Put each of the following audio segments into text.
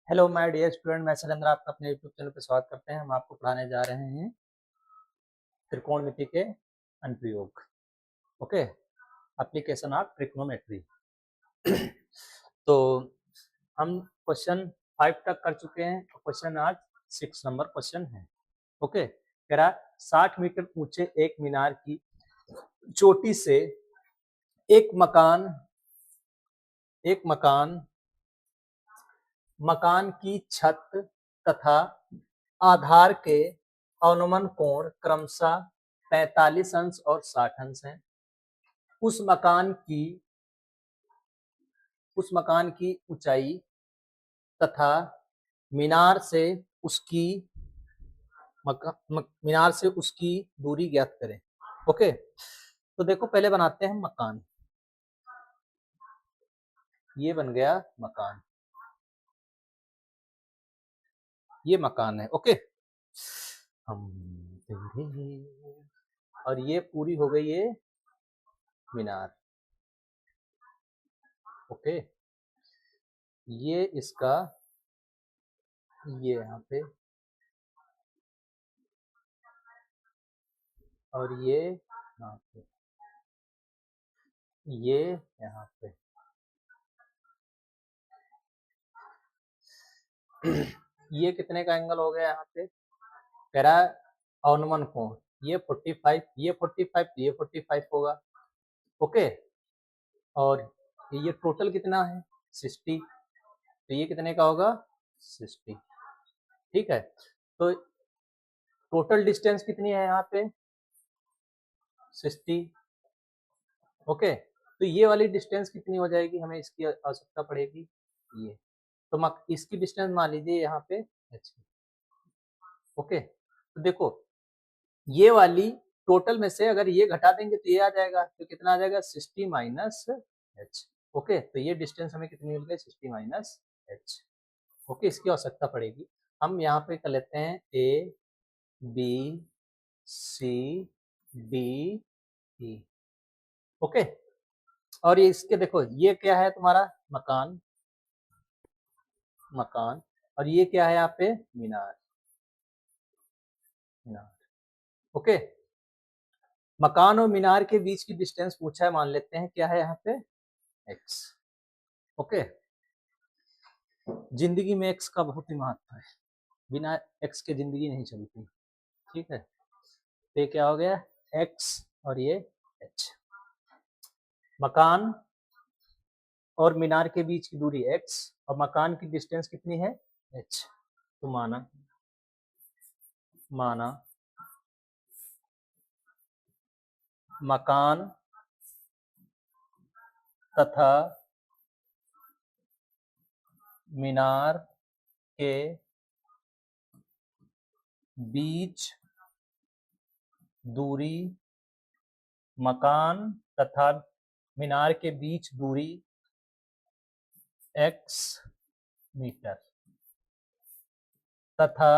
Hello my dear student, मैं शैलेंद्र आपका अपने यूट्यूब चैनल पर स्वागत करते हैं। हम आपको पढ़ाने जा रहे हैं त्रिकोणमिति के अनुप्रयोग। Okay, application of trigonometry. तो हम क्वेश्चन 5 तक कर चुके हैं। क्वेश्चन आज 6 नंबर क्वेश्चन है। ओके, कह रहा 60 मीटर ऊंचे एक मीनार की चोटी से एक मकान की छत तथा आधार के अनुमान कोण क्रमशः 45 अंश और 60 अंश हैं। उस मकान की ऊंचाई तथा मीनार से उसकी दूरी ज्ञात करें। ओके, तो देखो पहले बनाते हैं मकान। ये बन गया मकान, ये मकान है। ओके, और ये पूरी हो गई ये मीनार। ओके, ये इसका ये यहाँ पे और ये यहाँ पे, ये यहाँ पे। ये कितने का एंगल हो गया यहाँ पे? कह रहा है अनुमान कोण ये 45, ये 45, ये 45 होगा। ओके, और ये टोटल कितना है 60, तो ये कितने का होगा 60। ठीक है, तो टोटल डिस्टेंस कितनी है यहाँ पे 60। ओके, तो ये वाली डिस्टेंस कितनी हो जाएगी, हमें इसकी आवश्यकता पड़ेगी। ये तो इसकी डिस्टेंस मान लीजिए यहाँ पे h। ओके, तो देखो ये वाली टोटल में से अगर ये घटा देंगे तो ये आ जाएगा, तो कितना आ जाएगा 60 माइनस h। ओके, तो ये डिस्टेंस हमें कितनी मिल गई 60 माइनस h। ओके, इसकी आवश्यकता पड़ेगी। हम यहाँ पे कर लेते हैं a b c d e। Okay, और ये इसके देखो ये क्या है तुम्हारा मकान, और ये क्या है यहाँ पे मीनार। ओके, मकान और मीनार के बीच की डिस्टेंस पूछा है, मान लेते हैं क्या है यहाँ पे x। ओके, जिंदगी में x का बहुत ही महत्व है, बिना x के जिंदगी नहीं चलती। ठीक है, तो क्या हो गया x और ये h। मकान और मीनार के बीच की दूरी x और मकान की डिस्टेंस कितनी है h। तो माना मकान तथा मीनार के बीच दूरी, मकान तथा मीनार के बीच दूरी x मीटर तथा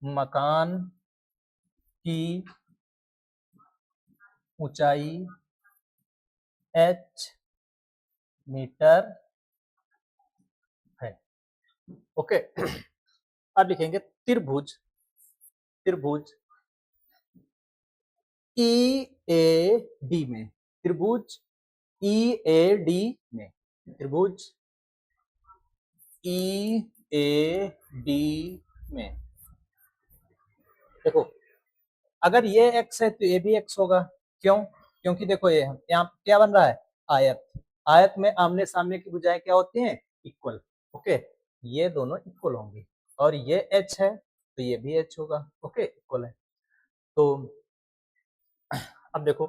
मकान की ऊंचाई h मीटर है। ओके, अब लिखेंगे त्रिभुज EAD में, त्रिभुज EAD में, त्रिभुज EAD में देखो अगर ये x है तो ये भी x होगा। क्यों? क्योंकि देखो ये यहाँ क्या बन रहा है आयत में आमने सामने की भुजाएं क्या होती हैं इक्वल। ओके, ये दोनों इक्वल होंगी और ये h है तो ये भी h होगा। ओके, इक्वल है। तो अब देखो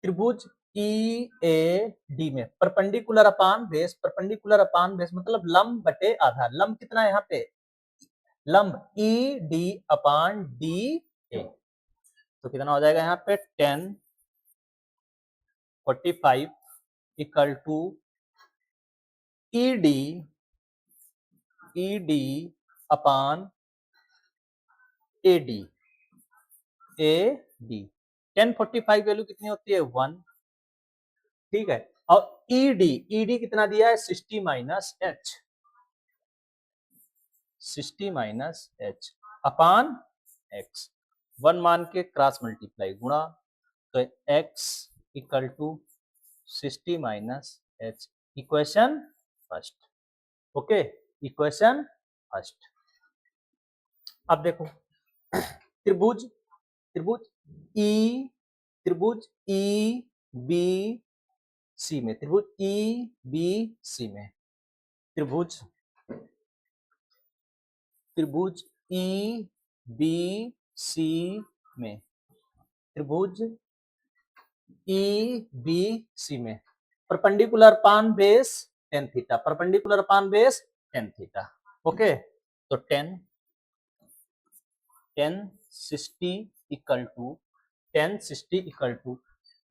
त्रिभुज EAD में परपेंडिकुलर अपान बेस मतलब लंब बटे आधार। लंब कितना है यहाँ पे, लंब ED अपान DA, तो कितना हो जाएगा यहाँ पे 10 45 equal to ED upon AD 1045 value कितनी होती है 1। ठीक है, और ईडी कितना दिया है 60 माइनस एच, 60 माइनस एच अपान एक्स, 1 मान के क्रॉस मल्टीप्लाई गुणा, तो एक्स इक्वल टू 60 माइनस एच, equation first. Okay, equation first. अब देखो त्रिभुज त्रिभुज ई त्रिभुज ई बी सी में, त्रिभुज ई बी सी में, त्रिभुज त्रिभुज ई बी सी में, त्रिभुज ई बी सी में परपेंडिकुलर पान बेस टेन थीटा, परपेंडिकुलर पान बेस टेन थीटा। ओके, तो 10 60 इक्वल टू 10 60 इक्वल टू,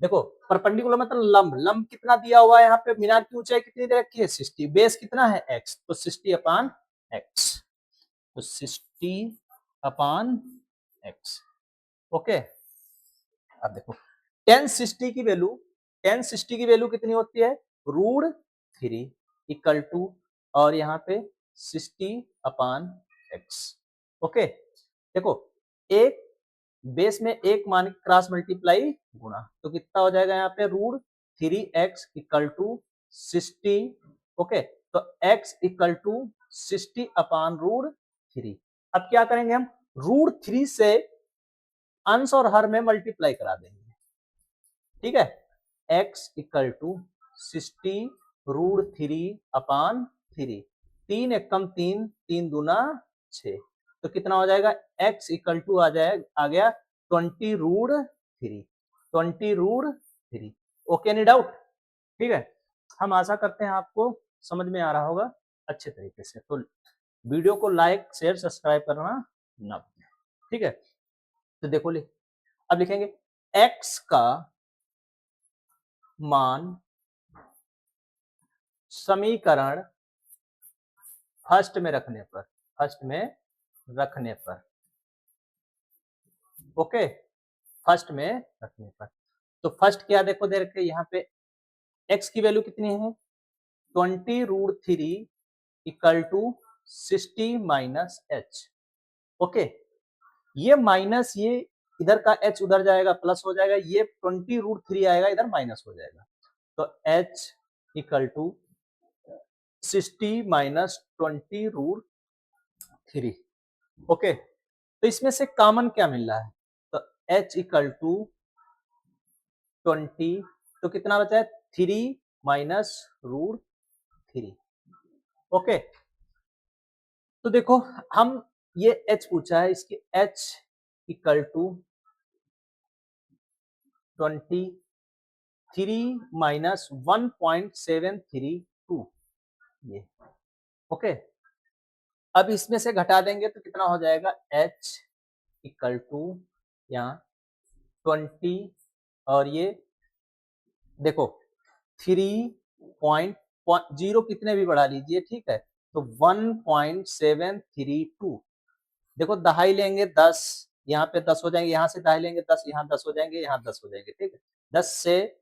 देखो परपेंडिकुलर मतलब लंब, लंब कितना दिया हुआ है यहाँ पे, मीनार की ऊंचाई कितनी दे रखी है 60, बेस कितना है x, तो 60 अपान x, तो 60 अपान x। ओके, अब देखो 1060 की वैल्यू, 1060 की वैल्यू कितनी होती है √3 इक्वल टू, और यहाँ पे 60 अपान x। ओके, देखो एक बेस में एक मान क्रॉस मल्टीप्लाई गुणा, तो कितना हो जाएगा यहाँ पे √3x इक्वल टू 60। ओके, तो x इक्वल टू 60 अपान √3। अब क्या करेंगे हम, √3 से अंश और हर में मल्टीप्लाई करा देंगे, ठीक है, x इक्वल टू 60 √3 अपान 3, 3 एकम 3, 3 दूना 6, तो कितना हो जाएगा x इक्वल टू आ गया 20 √3, 20 √3। Okay, any doubt? ठीक है, हम आशा करते हैं आपको समझ में आ रहा होगा अच्छे तरीके से, तो वीडियो को लाइक शेयर सब्सक्राइब करना ना भूलें, ठीक है। तो देखो अब लिखेंगे x का मान समीकरण फर्स्ट में रखने पर, फर्स्ट में रखने पर, ओके, फर्स्ट में रखने पर, तो फर्स्ट क्या देखो दे रखे यहाँ पे x की वैल्यू कितनी है 20 √3 इक्वल टू 60 माइनस एच। ओके, ये माइनस, ये इधर का h उधर जाएगा प्लस हो जाएगा, ये 20 √3 आएगा इधर माइनस हो जाएगा, तो h equal to 60 minus 20 √3। Okay, तो इसमें से कॉमन क्या मिल रहा है, तो h इक्वल टू 20, तो कितना बचा है 3 माइनस √3। ओके, तो देखो हम ये h पूछा है, इसकी h इक्वल टू 23 माइनस 1.732 ये। ओके, अब इसमें से घटा देंगे तो कितना हो जाएगा h इक्वल टू यहाँ 20, और ये देखो 3.0 कितने भी बढ़ा लीजिए, ठीक है, तो 1.732। देखो दहाई लेंगे 10, यहाँ पे 10 हो जाएंगे, यहाँ से दहाई लेंगे 10, यहाँ 10 हो जाएंगे, यहाँ 10 हो जाएंगे, ठीक है, 10 से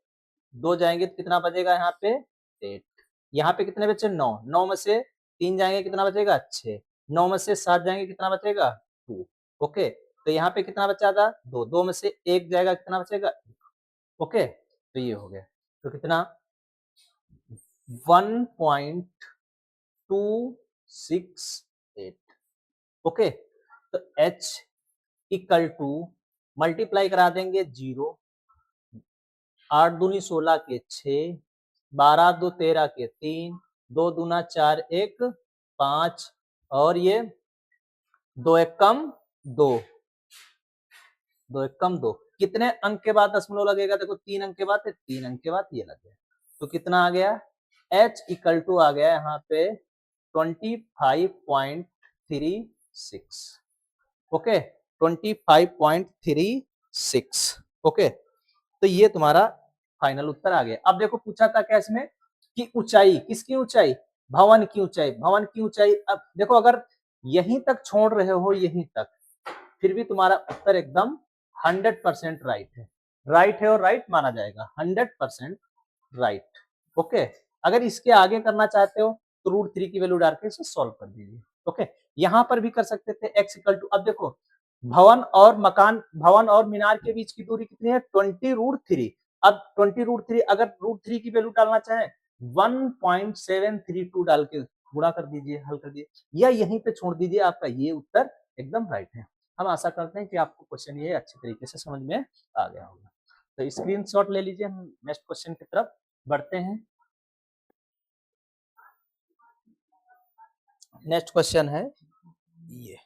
2 जाएंगे तो कितना बचेगा यहाँ पे 8, यहाँ पे कितने बचे 9, 9 में से 3 जाएंगे कितना बचेगा 6, 9 में से 7 जाएंगे कितना बचेगा 2। ओके, तो यहाँ पे कितना बचा था 2, 2 में से 1 जाएगा कितना बचेगा। ओके, तो ये हो गया, तो कितना 1.268। ओके, तो h इक्वल टू मल्टीप्लाई करा देंगे 0, 8 दूनी 16 के 6, 12 2 13 के 3, 2 दूना 4 1 5, और ये 2 एकम 2, 2 एकम 2, कितने अंक के बाद दशमलव लगेगा, देखो 3 अंक के बाद, 3 अंक के बाद ये लग गया, तो कितना आ गया h इक्वल टू आ गया यहाँ पे 25.36। ओके, 25.36। ओके, तो ये तुम्हारा फाइनल उत्तर आ गया। अब देखो पूछा था क्या इसमें कि ऊंचाई, किसकी ऊंचाई, भवन की ऊंचाई, भवन की ऊंचाई। अब देखो अगर यहीं तक छोड़ रहे हो, यहीं तक, फिर भी तुम्हारा उत्तर एकदम 100% राइट है, राइट है और राइट माना जाएगा, 100% राइट। ओके, अगर इसके आगे करना चाहते हो तो √3 की वैल्यू डाल के इसे सॉल्व कर दीजिए। ओके, यहाँ पर भी कर सकते थे x इक्वल टू, अब देखो भवन और मीनार के बीच की दूरी कितनी है 20√3। अब 20√3 अगर √3 की वैल्यू डालना चाहें 1.732 डाल के गुणा कर दीजिए, हल कर दीजिए या यहीं पे छोड़ दीजिए, आपका ये उत्तर एकदम राइट है। हम आशा करते हैं कि आपको क्वेश्चन ये अच्छी तरीके से समझ में आ गया होगा। तो स्क्रीनशॉट ले लीजिए, हम नेक्स्ट क्वेश्चन की तरफ बढ़ते हैं। नेक्स्ट क्वेश्चन है ये,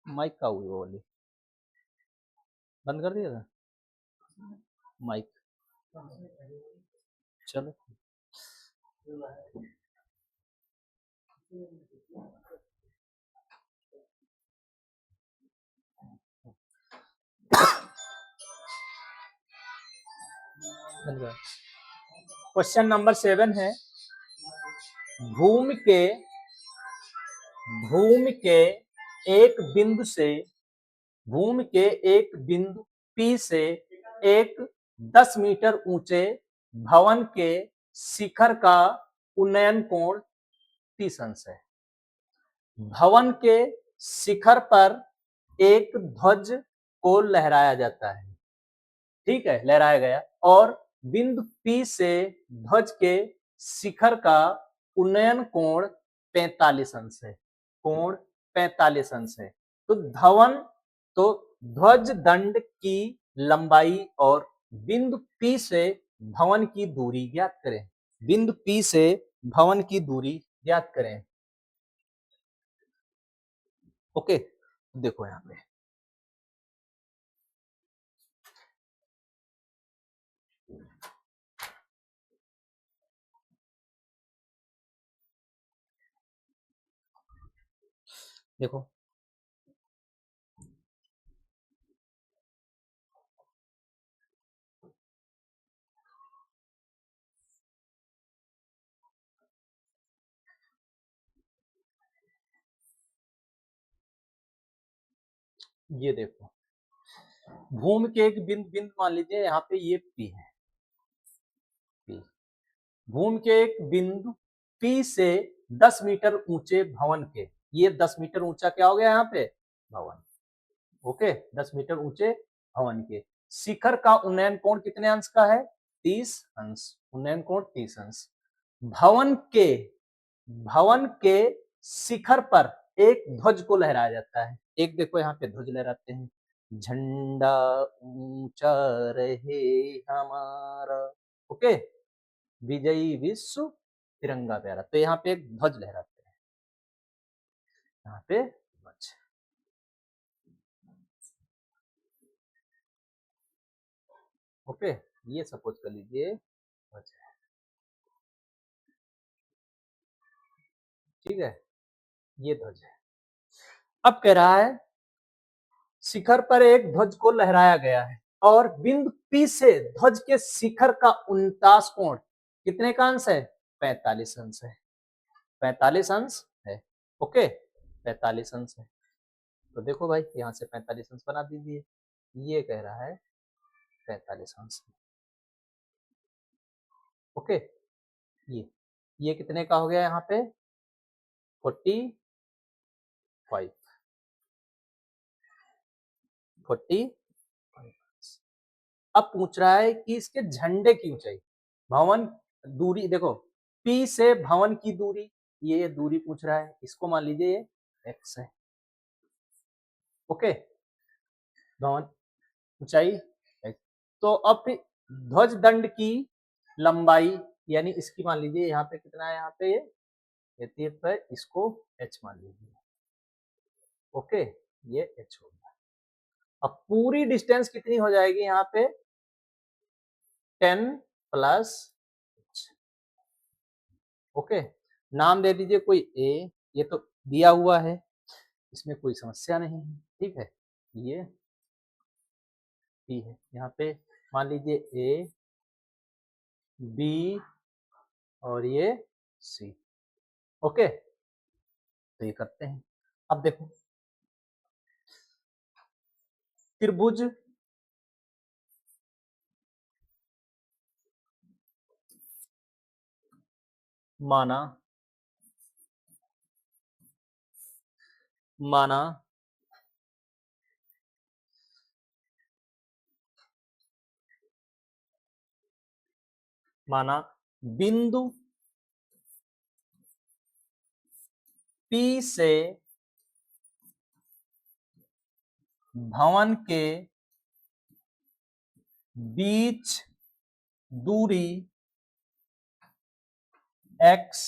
माइक का हुई वो वाली बंद कर दिया था माइक, चलो क्वेश्चन नंबर 7 है, भूमि के भूमि के एक बिंदु से भूमि के एक बिंदु P से एक 10 मीटर ऊंचे भवन के शिखर का उन्नयन कोण 30 अंश है। भवन के शिखर पर एक ध्वज को लहराया जाता है, ठीक है, लहराया गया, और बिंदु P से ध्वज के शिखर का उन्नयन कोण 45 अंश है, कोण 45 अंश है। तो ध्वज दंड की लंबाई और बिंदु P से भवन की दूरी ज्ञात करें। बिंदु P से भवन की दूरी ज्ञात करें। ओके, देखो यहाँ पे देखो, ये देखो, भूमि के एक बिंदु बिंदु मान लीजिए यहाँ पे ये P है, P। भूमि के एक बिंदु P से 10 मीटर ऊंचे भवन के, ये 10 मीटर ऊंचा क्या हो गया यहाँ पे भवन, ओके, 10 मीटर ऊंचे भवन के शिखर का उन्नयन कोण कितने अंश का है 30 अंश, उन्नयन कोण 30 अंश। भवन के भवन के शिखर पर एक ध्वज को लहराया जाता है, एक देखो यहाँ पे ध्वज लहराते हैं, झंडा ऊंचा रहे हमारा, ओके, विजयी विश्व तिरंगा प्यारा, तो यहाँ पे एक ध्वज लहराते हैं, यहाँ पे ध्वज, ओके, ये सपोज कर लीजिए ध्वज है, ठीक है, ये ध्वज है। अब कह रहा है शिखर पर एक ध्वज को लहराया गया है और बिंदु P से ध्वज के शिखर का 49 कोण कितने का अंश है 45 अंश है, 45 अंश है, ओके, 45 अंश है। तो देखो भाई यहाँ से 45 अंश बना दीजिए, ये कह रहा है 45 अंश, ओके, ये कितने का हो गया यहाँ पे 45, 45। अब पूछ रहा है कि इसके झंडे की ऊंचाई, भवन दूरी देखो P से भवन की दूरी, ये दूरी पूछ रहा है, इसको मान लीजिए ये x है, ओके, भवन ऊंचाई x। तो अब ध्वज दंड की लंबाई, यानी इसकी मान लीजिए यहाँ पे कितना है, यहाँ पे ये 30 है, इसको h मान लीजिए, ओके, ये h हो गया। अब पूरी डिस्टेंस कितनी हो जाएगी यहाँ पे 10 प्लस, ओके, नाम दे दीजिए कोई a, ये तो दिया हुआ है, इसमें कोई समस्या नहीं है, ठीक है, ये p है, यहाँ पे मान लीजिए a, b और ये c, ओके, तो ये करते हैं। अब देखो त्रिभुज माना माना माना बिंदु P से भवन के बीच दूरी x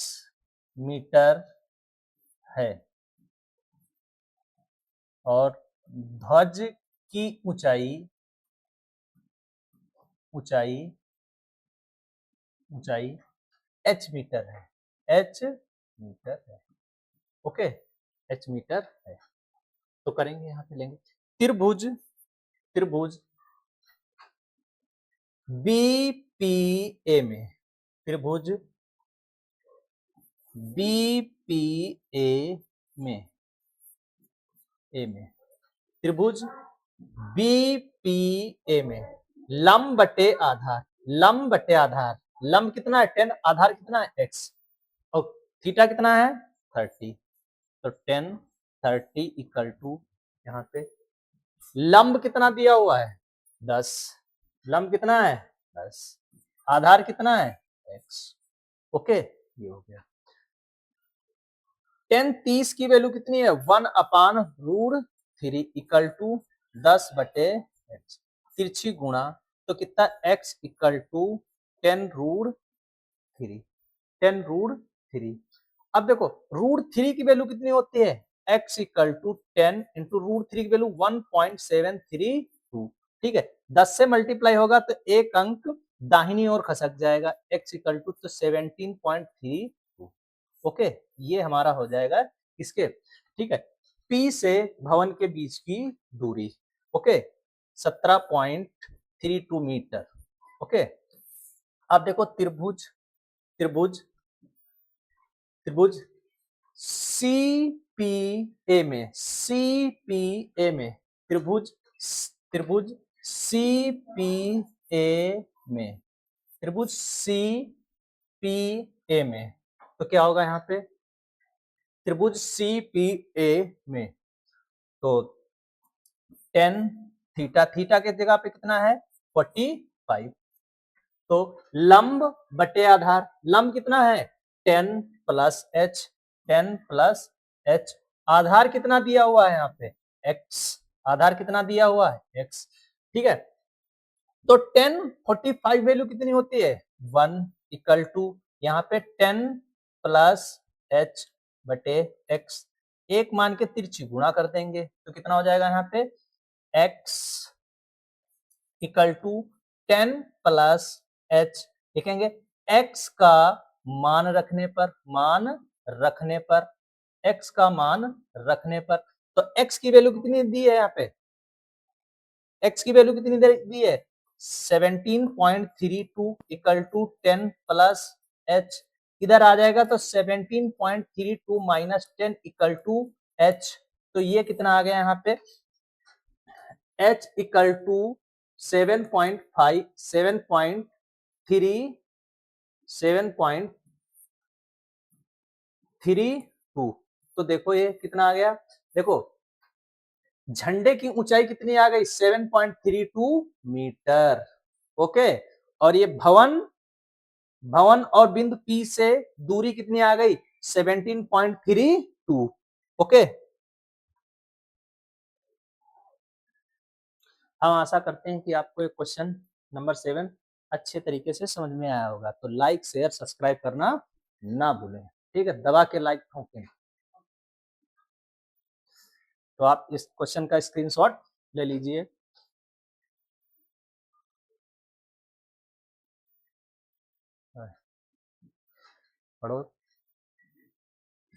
मीटर है और ध्वज की ऊंचाई ऊंचाई ऊंचाई h मीटर है, h मीटर है। ओके, h मीटर है। तो करेंगे, यहां पे लेंगे त्रिभुज त्रिभुज बीपीए में, त्रिभुज बीपीए में त्रिभुज बीपीए में लंब बटे आधार, लंब बटे आधार, लंब कितना है 10, आधार कितना है x और थीटा कितना है 30, तो 10 30 इक्वल टू यहाँ पे लंब कितना दिया हुआ है 10, लंब कितना है 10, आधार कितना है x। ओके, ये हो गया। 10 30 की वैल्यू कितनी है 1/√3 इक्वल टू 10 बटे x, तिरछी गुणा तो कितना x इक्वल टू 10√3, 10√3। अब देखो √3 की वैल्यू कितनी होती है x इक्वल टू 10 इंटू √3 की वैल्यू 1.732, ठीक है 10 से मल्टीप्लाई होगा तो एक अंक दाहिनी ओर खसक जाएगा, x इक्वल टू तो 17.32। ओके, ये हमारा हो जाएगा इसके, ठीक है P से भवन के बीच की दूरी, ओके 17.32 मीटर। ओके, अब देखो त्रिभुज त्रिभुज त्रिभुज CPA में, CPA में त्रिभुज त्रिभुज CPA में त्रिभुज CPA में तो क्या होगा यहाँ पे त्रिभुज CPA में तो 10 थीटा, थीटा के जगह पे कितना है 45, तो लंब बटे आधार, लंब कितना है 10 प्लस h, 10 प्लस h, आधार कितना दिया हुआ है यहाँ पे x, आधार कितना दिया हुआ है x, ठीक है तो 10 45 वैल्यू कितनी होती है 1 इक्वल टू यहाँ पे 10 प्लस h बटे x, एक मान के तिरछी गुणा कर देंगे तो कितना हो जाएगा यहाँ पे x equal to 10 plus h, लिखेंगे x का मान रखने पर, मान रखने पर, x का मान रखने पर, तो x की वैल्यू कितनी दी है यहाँ पे x की वैल्यू कितनी दी है 17.32 इक्वल टू 10 प्लस h, इधर आ जाएगा तो 17.32 माइनस 10 इक्वल टू h, तो ये कितना आ गया यहाँ पे h इक्वल टू 7.5 7.32, तो देखो ये कितना आ गया, देखो झंडे की ऊंचाई कितनी आ गई 7.32 मीटर। ओके, और ये भवन भवन और बिंदु P से दूरी कितनी आ गई 17.32। ओके, हम आशा करते हैं कि आपको ये क्वेश्चन नंबर 7 अच्छे तरीके से समझ में आया होगा, तो लाइक शेयर सब्सक्राइब करना ना भूलें, ठीक है दबा के लाइक ठोकें। तो आप इस क्वेश्चन का स्क्रीनशॉट ले लीजिए। पढ़ो,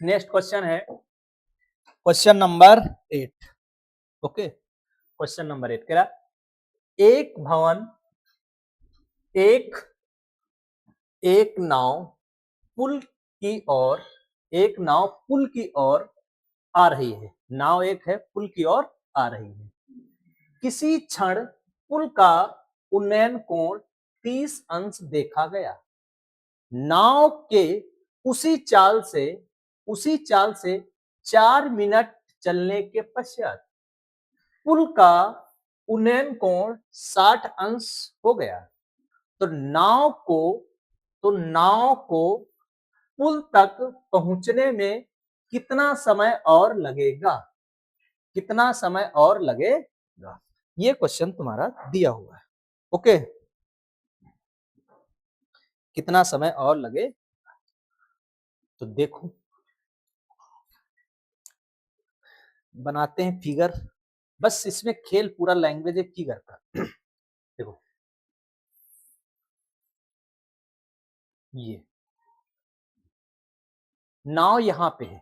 नेक्स्ट क्वेश्चन है question number 8। Okay, question number 8 कह रहा एक भवन एक एक नाव पुल की ओर, एक नाव पुल की ओर आ रही है, नाव एक है पुल की ओर आ रही है, किसी क्षण पुल का उन्नयन कोण 30 अंश देखा गया, नाव के उसी चाल से 4 मिनट चलने के पश्चात पुल का उन्नयन कोण 60 अंश हो गया। तो नाव को पुल तक पहुंचने में कितना समय और लगेगा? कितना समय और लगेगा? ये क्वेश्चन तुम्हारा दिया हुआ है। ओके, कितना समय और लगे? तो देखो, बनाते हैं फिगर। बस इसमें खेल पूरा लैंग्वेज है फिगर का। देखो, ये नाव यहां पे है,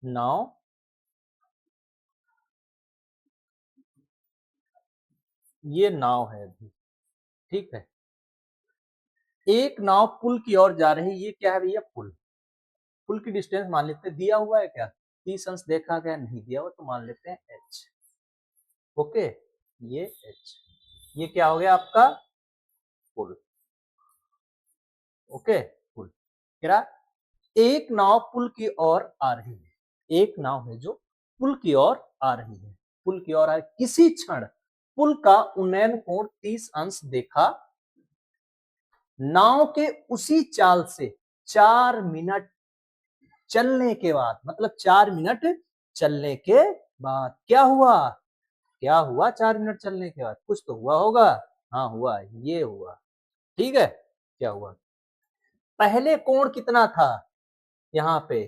नाव ये नाव है अभी, ठीक है। एक नाव पुल की ओर जा रही है, ये क्या है भैया? पुल की डिस्टेंस मान लेते हैं, दिया हुआ है क्या? 30 अंश देखा गया, नहीं दिया हुआ तो मान लेते हैं h। ओके, ये h, ये क्या हो गया आपका? पुल। ओके, पुल। क्या? एक नाव पुल की ओर आ रही है, एक नाव है जो पुल की ओर आ रही है, पुल की ओर आ रही। किसी क्षण पुल का उन्नयन कोण 30 अंश देखा। नाव के उसी चाल से 4 मिनट चलने के बाद, मतलब 4 मिनट चलने के बाद क्या हुआ? क्या हुआ 4 मिनट चलने के बाद? कुछ तो हुआ होगा। हाँ हुआ, ये हुआ। ठीक है, क्या हुआ? पहले कोण कितना था यहाँ पे?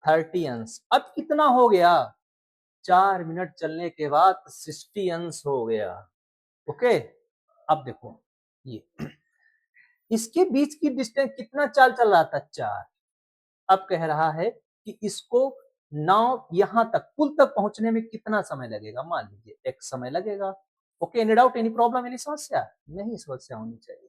30 अंश। अब कितना हो गया? 4 मिनट चलने के बाद 60 अंश हो गया। ओके, अब देखो, ये इसके बीच की डिस्टेंस कितना चाल चल रहा था? 4। अब कह रहा है कि इसको नाव यहां तक, पुल तक पहुंचने में कितना समय लगेगा? मान लीजिए x समय लगेगा। Okay, any doubt, any problem, any समस्या? नहीं समस्या होनी चाहिए।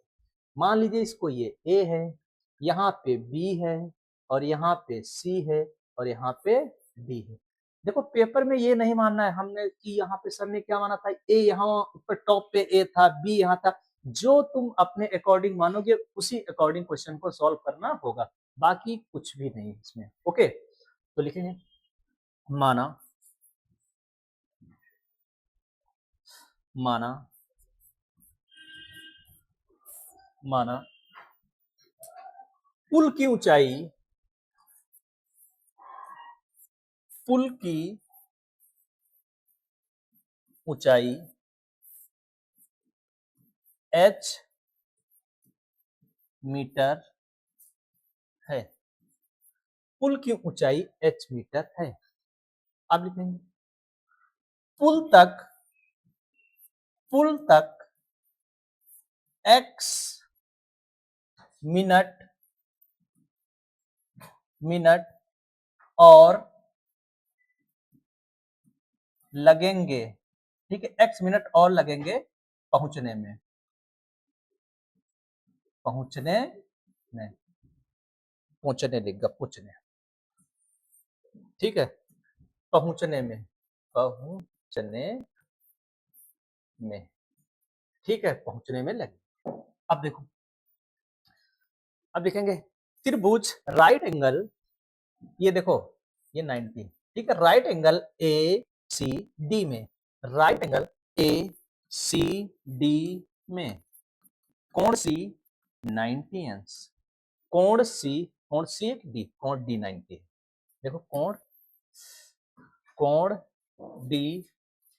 मान लीजिए इसको ये a है, यहाँ पे b है, और यहाँ पे c है, और यहाँ पे d है। देखो, पेपर में ये नहीं मानना है हमने कि यहाँ पे सर ने क्या माना था, a यहाँ ऊपर टॉप पे a था, b यहाँ था। जो तुम अपने अकॉर्डिंग मानोगे उसी अकॉर्डिंग क्वेश्चन को सॉल्व करना होगा, बाकी कुछ भी नहीं इसमें। ओके, तो लिखेंगे माना माना माना पुल की ऊंचाई, पुल की ऊंचाई h मीटर है। पुल की ऊंचाई h मीटर है। अब लिखेंगे पुल तक x मिनट और लगेंगे। ठीक है, x मिनट और लगेंगे पहुंचने में, पहुंचने में, पहुंचने लिखगा, पहुंचने। ठीक है, पहुंचने में, पहुंचने में। ठीक है, पहुंचने में लगे। अब देखो, अब लिखेंगे त्रिभुज राइट एंगल, ये देखो, ये 90। ठीक है, right angle A C D में, right angle A C D में कोण सी 90 अंश। कोण सी डी, कोण डी 90 है। देखो, कोण डी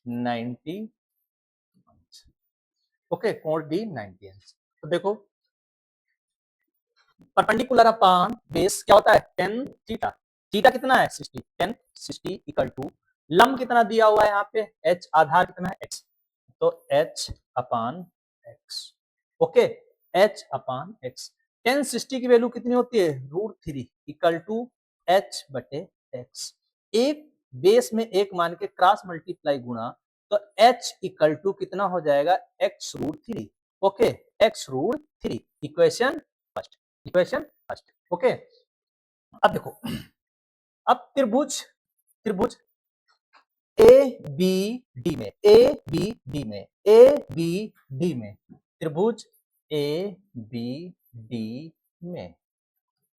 90। ओके, कोण डी 90 अंश। तो देखो, परपेंडिकुलर अपॉन बेस क्या होता है? Tan theta. थीटा कितना है? 60। टेन 60 इक्वल टू लंब कितना दिया हुआ है यहाँ पे? h, आधार कितना है? x। तो h upon x। Okay, h upon x। Ten 60 की वैल्यू कितनी होती है? √3 इक्वल टू h बटे x। एक बेस में एक मान के क्रॉस मल्टीप्लाई गुणा, तो h इक्वल टू कितना हो जाएगा? x√3। Okay, x√3, equation first. Okay, अब देखो, अब त्रिभुज ए बी डी में, त्रिभुज ए बी डी में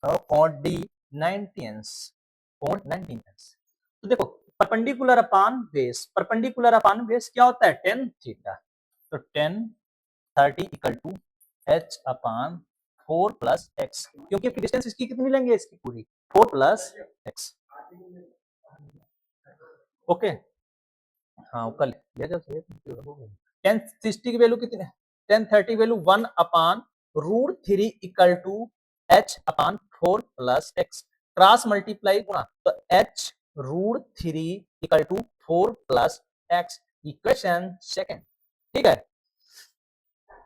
कोऑर्डिनेट्स, कोऑर्डिनेट्स। तो देखो perpendicular upon base, perpendicular upon base क्या होता है, टेन थीटा। तो tan 30 equal to h upon 4 plus x, क्योंकि डिस्टेंस इसकी कितनी लेंगे, इसकी पूरी 4 प्लस एक्स। ओके, हाँ कल टेन 60 की वैल्यू कितनी है, tan 30 value 1 upon root 3 equal to h upon 4 plus x, cross multiply गुणा, तो h root 3 equal to 4 plus x, equation second. ठीक है,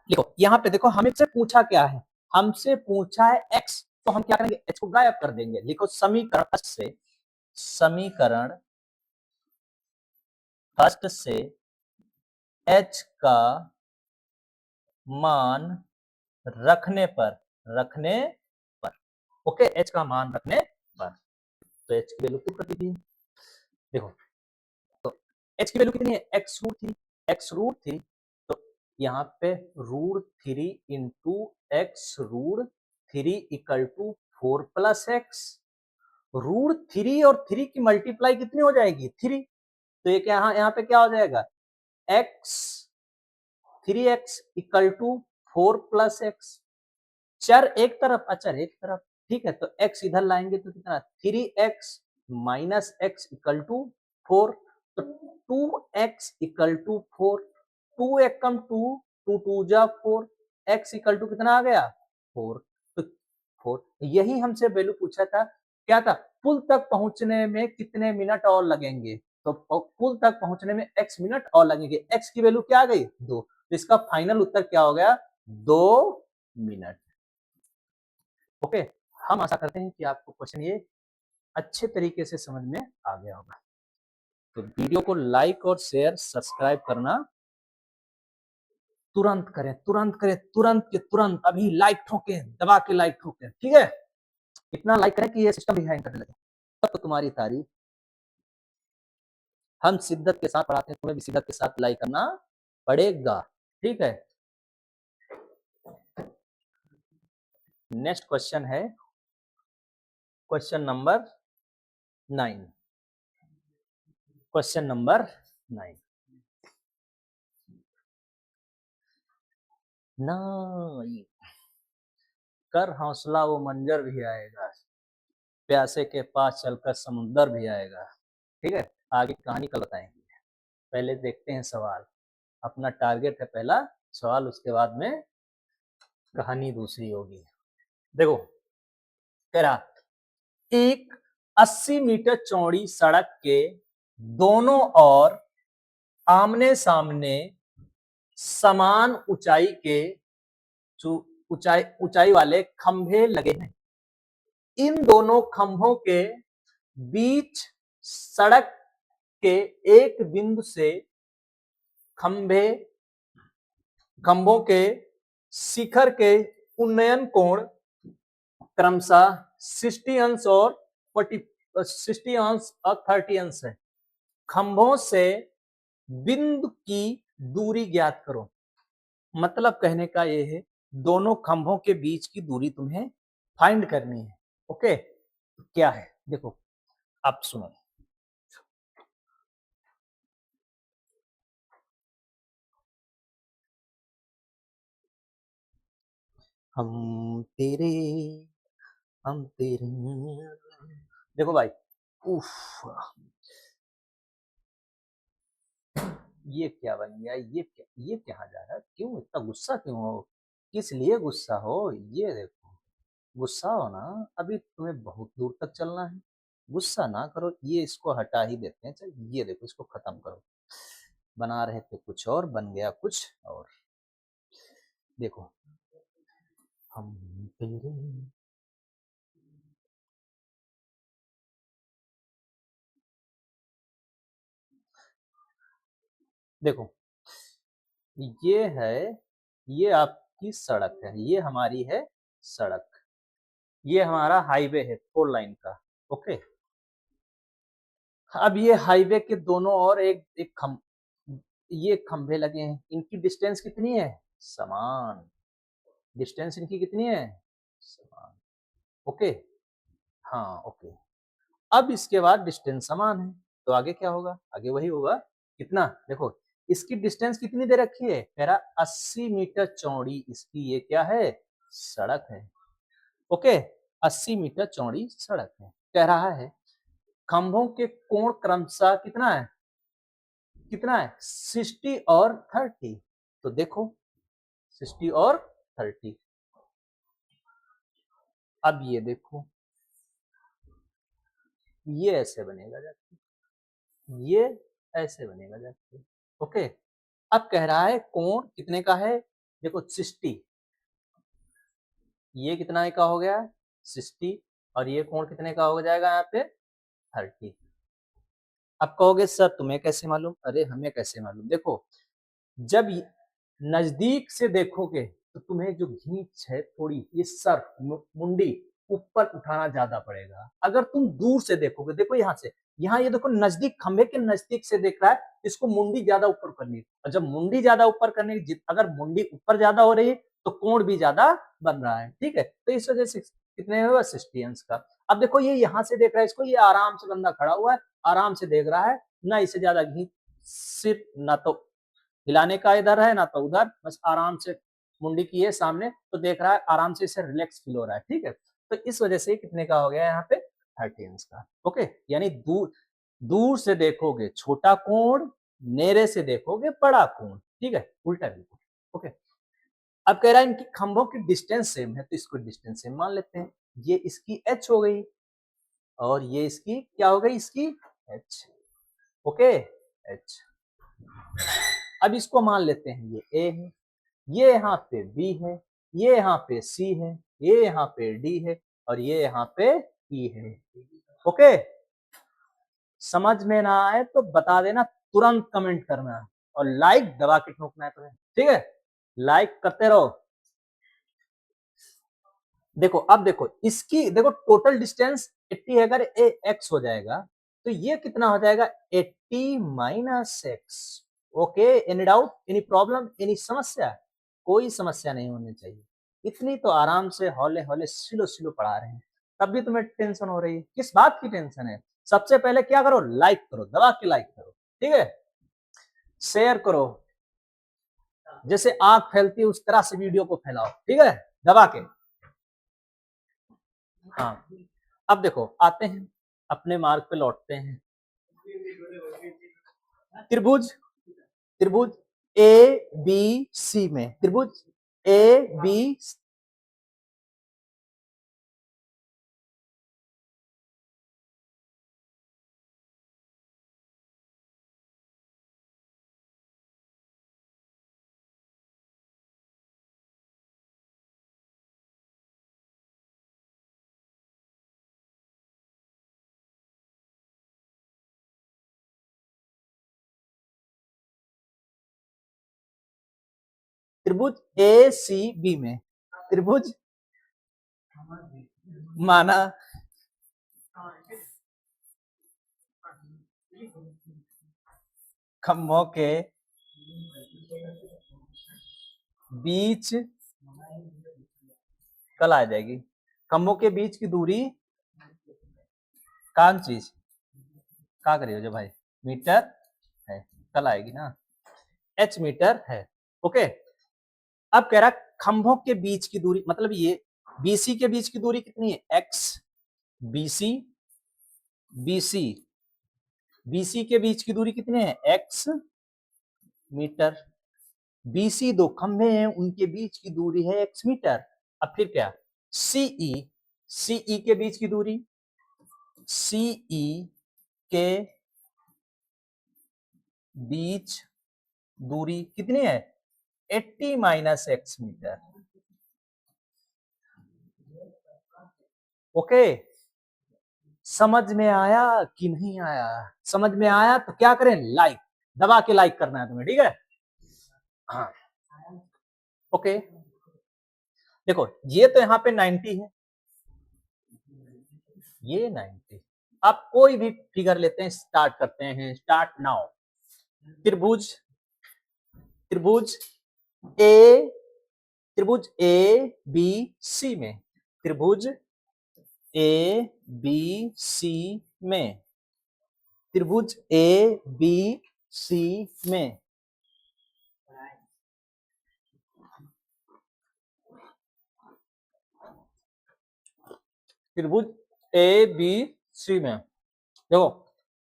लिखो यहाँ पे देखो हमसे पूछा क्या है, हमसे पूछा है x, तो हम क्या करेंगे, h को गायब कर देंगे। लिखो समीकरण फर्स्ट से, समीकरण फर्स्ट से h का मान रखने पर, ओके, h का मान रखने पर, तो h की वैल्यू कितनी थी, देखो तो h की वैल्यू कितनी है, x root three, x root three, तो यहाँ पे root three into x root three equal to 4 plus x, root three और थ्री की मल्टीप्लाई कितनी हो जाएगी, थ्री, तो ये क्या यहाँ पे क्या हो जाएगा, x 3x equal to 4 plus x, चर एक तरफ, अचर एक तरफ, ठीक है, तो x इधर लाएंगे तो कितना, 3x minus x equal to 4, तो 2x इक्वल टू 4, 2 एक कम 2, 2 2 जा 4, x इक्वल टू कितना आ गया 4, तो 4, यही हमसे वैल्यू पूछा था, क्या था, पुल तक पहुंचने में कितने मिनट और लगेंगे, तो पुल तक पहुंचने में x मिनट और लगेंगे, x की वैल्यू क्या आ गई 2, तो इसका फाइनल उत्तर क्या हो गया, 2 मिनट। ओके, हम आशा करते हैं कि आपको क्वेश्चन ये अच्छे तरीके से समझ में आ गया होगा। तो वीडियो को लाइक और शेयर सब्सक्राइब करना तुरंत करें, तुरंत करें, तुरंत के तुरंत, अभी लाइक ठोकें, दबा के लाइक ठोकें, ठीक है, इतना लाइक करें कि ये सिस्टम भी हैंग करने लगे, तब तो तुम्हारी तारीफ, हम शिद्दत के साथ पढ़ाते हैं, तुम्हें भी शिद्दत के साथ लाइक करना पड़ेगा, ठीक है। नेक्स्ट क्वेश्चन है क्वेश्चन नंबर 9, क्वेश्चन नंबर 9, कर हौसला वो मंजर भी आएगा, प्यासे के पास चलकर समुंदर भी आएगा, ठीक है, आगे कहानी कल बताएंगे, पहले देखते हैं सवाल, अपना टारगेट है पहला सवाल, उसके बाद में कहानी दूसरी होगी। देखो कह रहा, एक 80 मीटर चौड़ी सड़क के दोनों ओर आमने सामने समान ऊंचाई के ऊंचाई वाले खंभे लगे हैं, इन दोनों खंभों के बीच सड़क के एक बिंदु से खंभों के शिखर के उन्नयन कोण क्रमशः 60 अंश और 60 अंश और 30 अंश है, खंभों से बिंदु की दूरी ज्ञात करो, मतलब कहने का ये है दोनों खंभों के बीच की दूरी तुम्हें फाइंड करनी है, ओके, क्या है देखो, आप सुनो, हम तेरे हम तेरे, देखो भाई, उफ, ये क्या बन गया, ये कहाँ जा रहा है, क्यों इतना गुस्सा क्यों हो, किस लिए गुस्सा हो, ये देखो, गुस्सा हो ना, अभी तुम्हें बहुत दूर तक चलना है, गुस्सा ना करो, ये इसको हटा ही देते हैं, चल ये देखो इसको खत्म करो, बना रहे थे कुछ और बन गया कुछ और, देखो हम तेरे, देखो ये है, ये आपकी सड़क है, ये हमारी है सड़क, ये हमारा हाईवे है 4 लाइन का, ओके, अब ये हाईवे के दोनों ओर ये खंभे लगे हैं, इनकी डिस्टेंस कितनी है, समान, डिस्टेंस इनकी कितनी है, समान, ओके, हाँ ओके। अब इसके बाद डिस्टेंस समान है, तो आगे क्या होगा? आगे वही होगा। कितना? देखो इसकी डिस्टेंस कितनी दे रखी है? कह रहा 80 मीटर चौड़ी इसकी ये क्या है? सड़क है। ओके, 80 मीटर चौड़ी सड़क है। कह रहा है खंभों के कोण क्रमशः कितना है? कितना है? 60 और 30। तो देखो 60 और 30। अब ये देखो, ये ऐसे बनेगा जाके, ये ऐसे बनेगा जाके। ओके, अब कह रहा है कोण कितने का है? देखो 60, ये कितना का हो गया? 60, और ये कोण कितने का हो जाएगा यहाँ पे? 30। अब कहोगे सर तुम्हें कैसे मालूम? अरे हमें कैसे मालूम? देखो जब नजदीक से देखोगे तो तुम्हें जो घींच है थोड़ी, ये सर मुंडी ऊपर उठाना ज्यादा पड़ेगा। अगर तुम दूर से देखोगे, देखो यहाँ से, यहाँ ये देखो नजदीक, खंबे के नजदीक से देख रहा है, इसको मुंडी ज्यादा ऊपर करनी है। और जब मुंडी ज्यादा ऊपर करने की, अगर मुंडी ऊपर ज्यादा हो रही है तो कोण भी ज्यादा बन रहा है। ठीक है, तो इस वजह से कितने होगा? 60 अंश का। अब देखो ये यहाँ से देख रहा है इसको, ये आराम से बंदा खड़ा हुआ है, आराम से देख रहा है ना, इसे ज्यादा घी सिर्फ ना तो हिलाने का इधर है ना तो उधर, बस आराम से मुंडी की है सामने, तो देख रहा है आराम से, इसे रिलैक्स फील हो रहा है। ठीक है, तो इस वजह से कितने का हो गया यहाँ पे? 30 अंश का। ओके, यानी दूर दूर से देखोगे छोटा कोण, नेरे से देखोगे बड़ा कोण। ठीक है, उल्टा बिल्कुल। ओके, अब कह रहा है इनकी खंभों की डिस्टेंस सेम है, तो इसको डिस्टेंस सेम मान लेते हैं। ये इसकी h हो गई और ये इसकी क्या हो गई? इसकी h। Okay, h। अब इसको मान लेते हैं ये A है, ये यहाँ पे B है, ये यहाँ पे C है, ये यहाँ पे D है और ये यहाँ पे E है। ओके, समझ में ना आए तो बता देना, तुरंत कमेंट करना और लाइक दबा के ठोकना है तुम्हें। ठीक है, लाइक करते रहो। देखो अब देखो इसकी, देखो टोटल डिस्टेंस 80 है, अगर ए एक्स हो जाएगा तो ये कितना हो जाएगा? 80 minus x. Okay, any doubt, any problem, any समस्या? कोई समस्या नहीं होनी चाहिए। इतनी तो आराम से हौले हौले सिलो सिलो पढ़ा रहे हैं, तब भी तुम्हें टेंशन हो रही है। किस बात की टेंशन है? सबसे पहले क्या करो? लाइक करो, दबा के लाइक करो। ठीक है, शेयर करो, जैसे आग फैलती है उस तरह से वीडियो को फैलाओ। ठीक है, दबा के। हाँ, अब देखो आते हैं अपने मार्ग पे, लौटते हैं। त्रिभुज, त्रिभुज ए बी सी में, त्रिभुज ए बी, त्रिभुज ए सी बी में, त्रिभुज माना खम्भों के बीच, कल आ जाएगी, खम्भों के बीच की दूरी, कौन चीज क्या करिए जो भाई? मीटर है, कल आएगी ना, एच मीटर है। ओके, अब कह रहा खंभों के बीच की दूरी, मतलब ये बीसी के बीच की दूरी कितनी है? एक्स। बीसी, बीसी, बीसी के बीच की दूरी कितनी है? X metre. बीसी दो खंभे हैं, उनके बीच की दूरी है एक्स मीटर। अब फिर क्या? सीई, सीई के बीच की दूरी, सीई के बीच दूरी कितनी है? 80 माइनस एक्स मीटर। ओके, समझ में आया कि नहीं आया? समझ में आया तो क्या करें? लाइक दबा के लाइक करना है तुम्हें। ठीक है, हाँ ओके। देखो ये तो यहाँ पे 90 है, ये 90। अब कोई भी फिगर लेते हैं, स्टार्ट करते हैं, स्टार्ट नाउ। त्रिभुज, त्रिभुज ए, त्रिभुज ए बी सी में, त्रिभुज ए बी सी में, त्रिभुज ए बी सी में त्रिभुज ए बी सी में देखो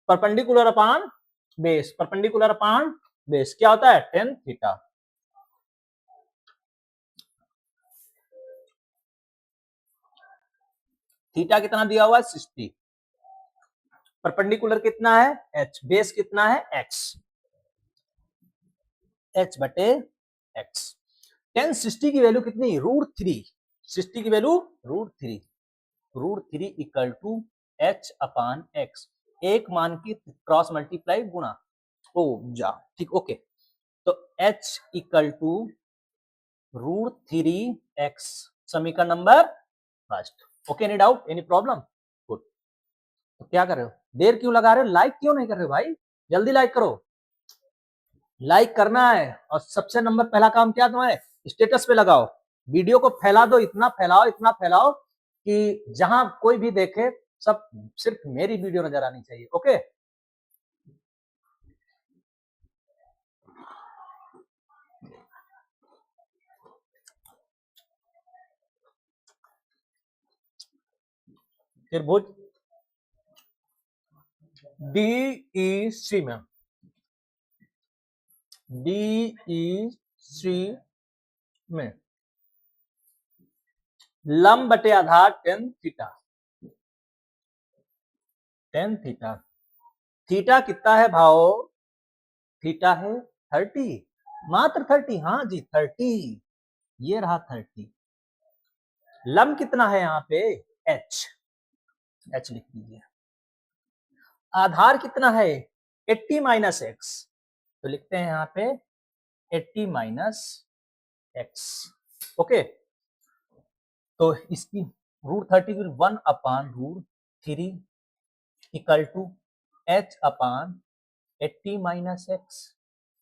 perpendicular upon base, perpendicular upon base क्या होता है tan थीटा। थीटा कितना दिया हुआ है 60, परपेंडिकुलर कितना है h, बेस कितना है x, h बटे x। tan 60 की वैल्यू कितनी √3, 60 की value √3 equal to h upon x, एक मान की क्रॉस मल्टीप्लाई गुणा ओ जा ठीक ओके। तो h इक्वल टू √3x, समीकरण number first. Okay any doubt any problem good. तो क्या कर रहे हो, देर क्यों लगा रहे हो, लाइक क्यों नहीं कर रहे हो भाई, जल्दी लाइक करो, लाइक करना है। और सबसे नंबर पहला काम क्या तुम्हारे, स्टेटस पे लगाओ, वीडियो को फैला दो, इतना फैलाओ कि जहां कोई भी देखे सब सिर्फ मेरी वीडियो नजर आनी चाहिए। ओके त्रिभुज DEC में, DEC में लंब बटे आधार tan theta, tan theta, theta कितना है भाव, थीटा है 30, मात्र 30, हाँ जी 30, ये रहा 30। लंब कितना है यहाँ पे h, h लिख दीजिए। आधार कितना है 80 माइनस एक्स, तो लिखते हैं यहाँ पे 80 माइनस एक्स। ओके तो इसकी √30 की 1 upon √3 equal to h upon 80 minus x.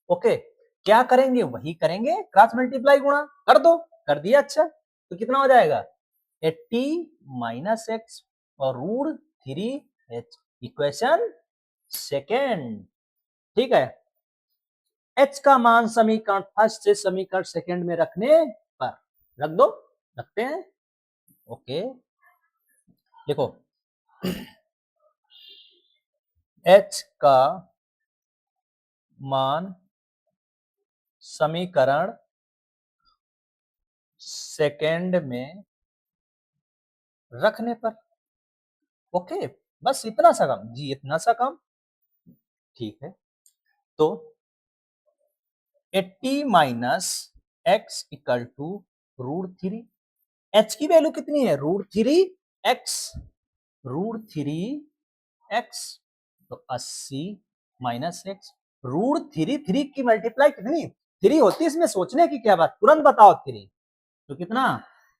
Okay क्या करेंगे, वही करेंगे, क्रॉस मल्टीप्लाई गुणा कर दो, कर दिया। अच्छा तो कितना हो जाएगा 80 माइनस एक्स और √3h, इक्वेशन सेकेंड। ठीक है, h का मान समीकरण फर्स्ट से समीकरण सेकेंड में रखने पर, रख दो, रखते हैं। ओके देखो h का मान समीकरण सेकेंड में रखने पर, ओके बस इतना सा काम जी, इतना सा काम ठीक है। तो 80 minus x equal to √3, h की वैल्यू कितनी है √3x, √3x तो 80 माइनस एक्स, √3 की मल्टीप्लाई कितनी 3 होती है, इसमें सोचने की क्या बात, तुरंत बताओ 3 तो कितना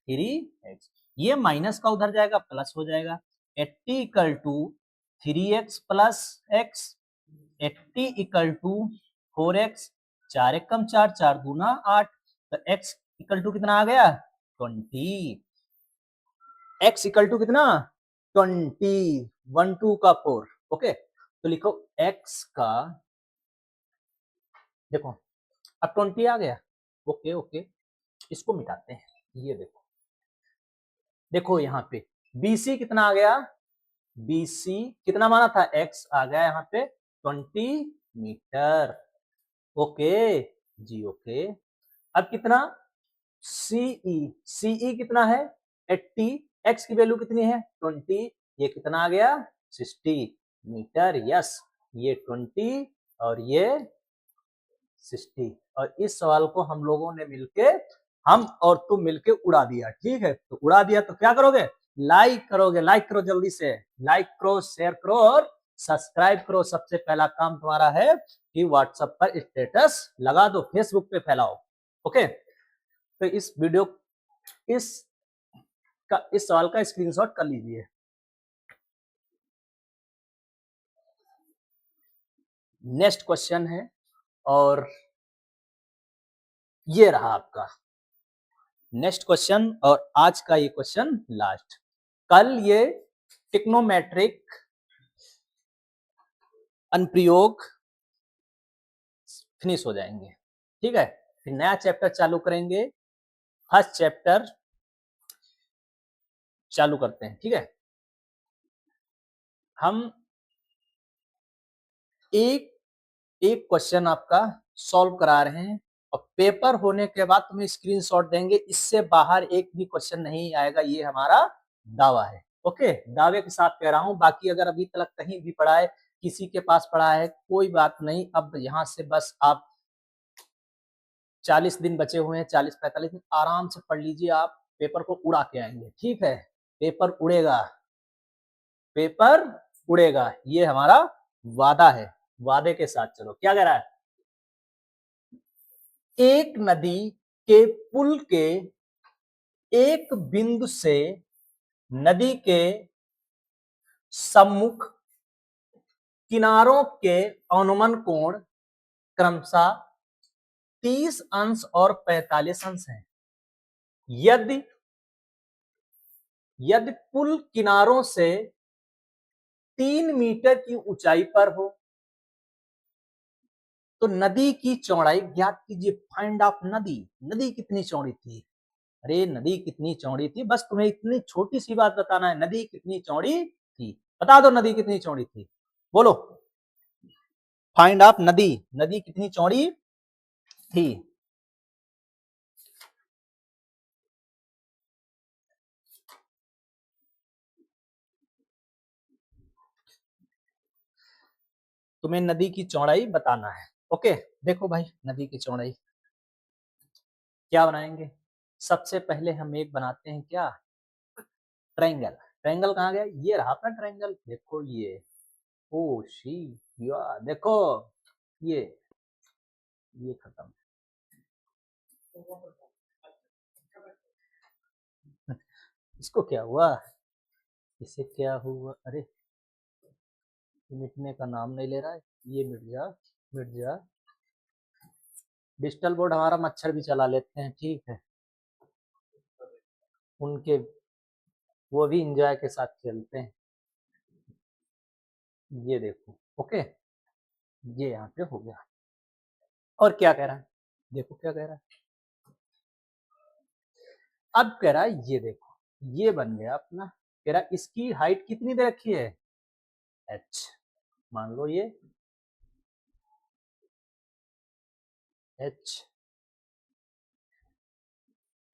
3x, ये माइनस का उधर जाएगा प्लस हो जाएगा, 80 equal to 3x plus x, 80 equal to 4x, 4 एक कम 4, 4 दूना 8, तो x इक्वल टू कितना आ गया 20, x इक्वल टू कितना 20, 1 2 का 4। ओके तो लिखो x का, देखो अब 20 आ गया। ओके ओके इसको मिटाते हैं, ये देखो, देखो यहाँ पे BC कितना आ गया, BC कितना माना था x, आ गया यहाँ पे 20 मीटर। ओके जी ओके, अब कितना CE कितना है 80, x की वैल्यू कितनी है 20, ये कितना आ गया 60 मीटर। यस ये 20 और ये 60, और इस सवाल को हम लोगों ने मिलके, हम और तुम मिलके उड़ा दिया। ठीक है तो उड़ा दिया तो क्या करोगे, लाइक करोगे, लाइक करो जल्दी से, लाइक करो, शेयर करो और सब्सक्राइब करो। सबसे पहला काम तुम्हारा है कि व्हाट्सएप पर स्टेटस लगा दो, फेसबुक पे फैलाओ। ओके तो इस वीडियो इस सवाल का स्क्रीनशॉट कर लीजिए। नेक्स्ट क्वेश्चन है और ये रहा आपका नेक्स्ट क्वेश्चन, और आज का ये क्वेश्चन लास्ट। कल ये टिक्नोमेट्रिक अनुप्रयोग फिनिश हो जाएंगे, ठीक है। फिर नया चैप्टर चालू करेंगे, फर्स्ट चैप्टर चालू करते हैं, ठीक है। हम एक एक क्वेश्चन आपका सॉल्व करा रहे हैं और पेपर होने के बाद तुम्हें स्क्रीनशॉट देंगे, इससे बाहर एक भी क्वेश्चन नहीं आएगा, ये हमारा दावा है। ओके, दावे के साथ कह रहा हूं। बाकी अगर अभी तक कहीं भी पढ़ा है, किसी के पास पढ़ा है, कोई बात नहीं। अब यहां से बस आप 40 दिन बचे हुए हैं, 40-45 दिन आराम से पढ़ लीजिए, आप पेपर को उड़ा के आएंगे, ठीक है। पेपर उड़ेगा, पेपर उड़ेगा, ये हमारा वादा है। वादे के साथ चलो, क्या कह रहा है? एक नदी के पुल के एक बिंदु से नदी के सम्मुख किनारों के अनुमान कोण क्रमशः 30 अंश और 45 अंश है। यदि पुल किनारों से 3 मीटर की ऊंचाई पर हो तो नदी की चौड़ाई ज्ञात कीजिए। फाइंड आउट नदी, नदी कितनी चौड़ी थी। अरे नदी कितनी चौड़ी थी, बस तुम्हें इतनी छोटी सी बात बताना है, नदी कितनी चौड़ी थी। बता दो नदी कितनी चौड़ी थी, बोलो। फाइंड आउट नदी, नदी कितनी चौड़ी थी। तुम्हें नदी की चौड़ाई बताना है। ओके, देखो भाई, नदी की चौड़ाई क्या बनाएंगे। सबसे पहले हम एक बनाते हैं, क्या, ट्रायंगल। ट्रायंगल कहाँ गया, ये रहा अपना ट्रायंगल, देखो ये। ओ शी, या देखो ये खत्म। इसको क्या हुआ, इसे क्या हुआ, अरे मिटने का नाम नहीं ले रहा है, ये मिट जा, मिट जा। डिजिटल बोर्ड हमारा मच्छर भी चला लेते हैं, ठीक है, उनके वो भी इंजॉय के साथ खेलते हैं। ये देखो, ओके, ये यहाँ पे हो गया। और क्या कह रहा है, देखो क्या कह रहा है। अब कह रहा है ये देखो, ये बन गया अपना। कह रहा है इसकी हाइट कितनी दे रखी है, h। मान लो ये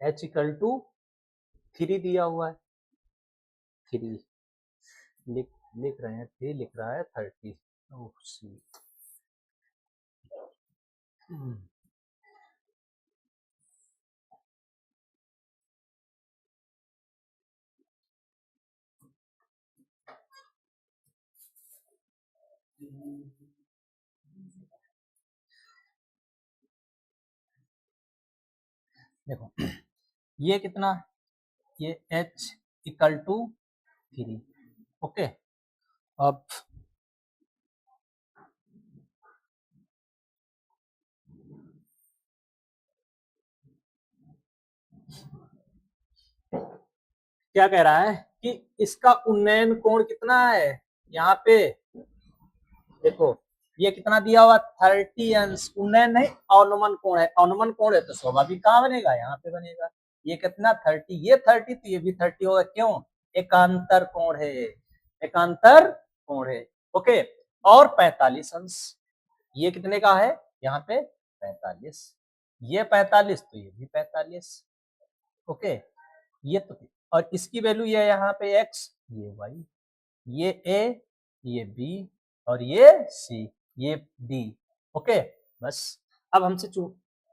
h इक्वल टू 3 दिया हुआ है, 3 लिख रहे हैं, 3 लिख रहा है 30। ओह सी, देखो ये कितना, ये h इक्वल टू 3। ओके, अब क्या कह रहा है कि इसका उन्नयन कोण कितना है, यहाँ पे देखो ये कितना दिया हुआ, 30 अंश। उन्नयन नहीं, अनुमान कोण है, अनुमान कोण है तो स्वाभाविक कहाँ बनेगा, यहाँ पे बनेगा। ये कितना 30, ये 30 तो ये भी 30 होगा, क्यों, एकांतर कोण है, एकांतर कोण है। ओके, और 45 अंश, ये कितने का है, यहाँ पे 45, ये 45 तो ये भी 45। ओके, ये तो, और इसकी वैल्यू ये यहाँ पे x, ये y, ये a, ये b, और ये c, ये d। ओके, बस। अब हमसे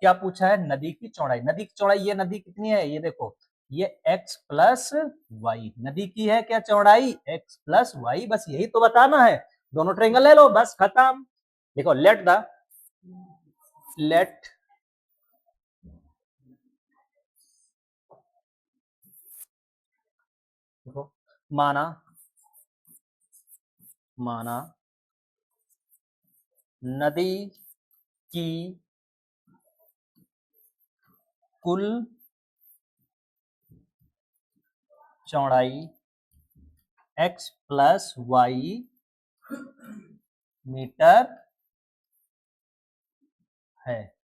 क्या पूछा है, नदी की चौड़ाई। नदी की चौड़ाई, ये नदी कितनी है, ये देखो, ये x प्लस वाई, नदी की है क्या चौड़ाई, x प्लस वाई, बस यही तो बताना है। दोनों ट्रायंगल ले लो, बस खत्म। देखो लेट देखो, माना नदी की कुल चौड़ाई x प्लस वाई मीटर है।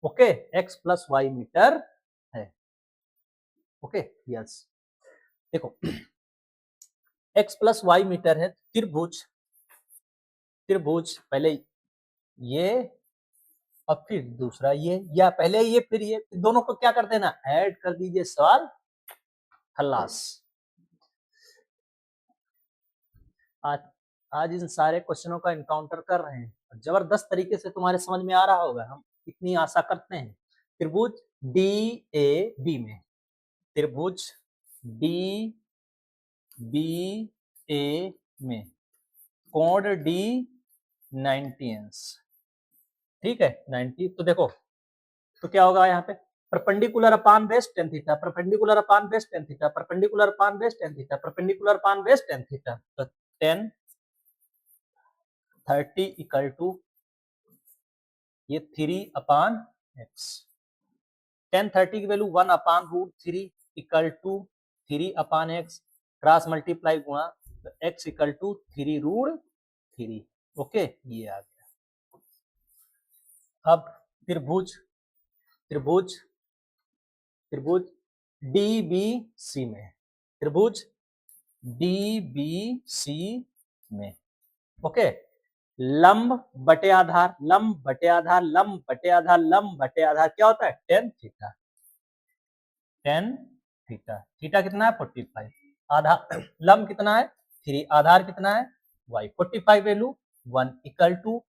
Okay, x plus Y metre है। Okay, yes. देखो x प्लस वाई मीटर है, त्रिभुज पहले ये और फिर दूसरा ये, या पहले ये फिर ये, दोनों को क्या कर देना, ऐड कर दीजिए, सवाल खल्लास। आज इन सारे क्वेश्चनों का इनकाउंटर कर रहे हैं, जबरदस्त तरीके से तुम्हारे समझ में आ रहा होगा, हम इतनी आशा करते हैं। त्रिभुज डी ए बी में, त्रिभुज डी बी ए में कोण डी 90 अंश, ठीक है 90। तो देखो तो क्या होगा यहाँ पे, perpendicular upon base tan theta, perpendicular upon base tan theta, perpendicular upon base tan theta, perpendicular upon base ten theta. तो 10 30 इक्वल टू ये 3 अपान एक्स, 10 30 की value 1 upon root 3 equal to 3 upon x, cross multiply गुणा, तो x equal to 3 root 3। Okay, ये आ गया। अब त्रिभुज त्रिभुज त्रिभुज डीबीसी में, त्रिभुज डीबीसी में, ओके, लंब बटे आधार, लंब बटे आधार, लंब बटे आधार, लंब बटे आधार क्या होता है, tan theta, tan theta. Theta कितना है 45, आधार लंब कितना है 3, आधार कितना है y, 45 value 1 equal to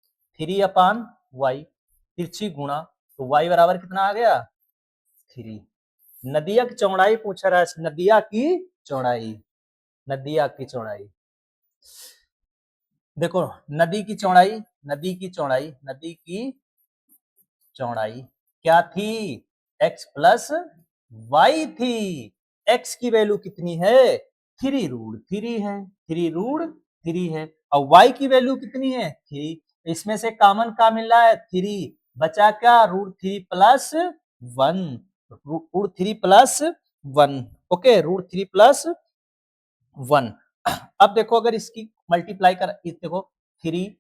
3 upon y, तिरछी गुणा, तो y बराबर कितना आ गया 3। नदिया की चौड़ाई पूछ रहा है, नदिया की चौड़ाई, नदिया की चौड़ाई, देखो नदी की चौड़ाई, नदी की चौड़ाई, नदी की चौड़ाई क्या थी, x प्लस वाई थी। x की वैल्यू कितनी है 3 रूट 3 है, 3 रूट 3 है, और y की वैल्यू कितनी है 3, इसमें से कॉमन का मिल रहा है 3, बचा क्या root 3 plus 1, root 3 plus 1, okay root 3 plus 1। अब देखो अगर इसकी मल्टीप्लाई कर, देखो 3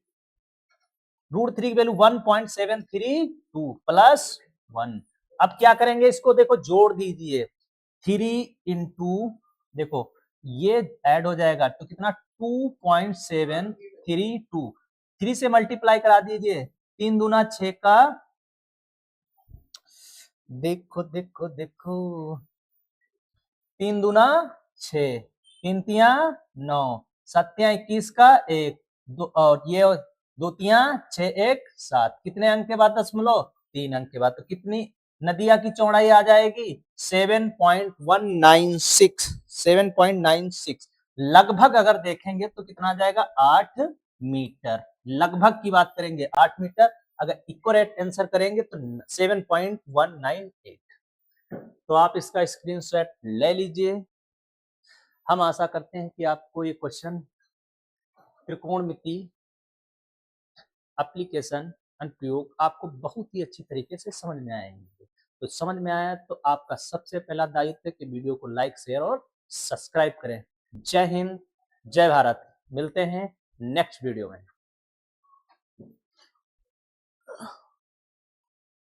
रूट 3 की वैल्यू 1.732 प्लस 1। अब क्या करेंगे इसको, देखो जोड़ दीजिए, 3 इंटू, देखो ये ऐड हो जाएगा तो कितना 2.732, 3 से मल्टीप्लाई करा दीजिए, 3 दूना 6 का, देखो देखो देखो 3 दूना 6, 3 तिया 9, 7 तिया 21 का 1, और ये 2 तिया 6 1 7, कितने अंक के बाद दशमलव 3 अंक के बाद, तो कितनी नदिया की चौड़ाई आ जाएगी 7.196, 7.96। लगभग अगर देखेंगे तो कितना आ जाएगा 8 मीटर, लगभग की बात करेंगे 8 मीटर, अगर इक्वरेट आंसर करेंगे तो 7.198। तो आप इसका स्क्रीनशॉट ले लीजिए। हम आशा करते हैं कि आपको ये क्वेश्चन त्रिकोणमिति एप्लीकेशन अनुप्रयोग आपको बहुत ही अच्छी तरीके से समझ में आएंगे। तो समझ में आया तो आपका सबसे पहला दायित्व है कि वीडियो को लाइक शेयर और सब्सक्राइब करें। जय हिंद, जय भारत, मिलते हैं नेक्स्ट वीडियो में।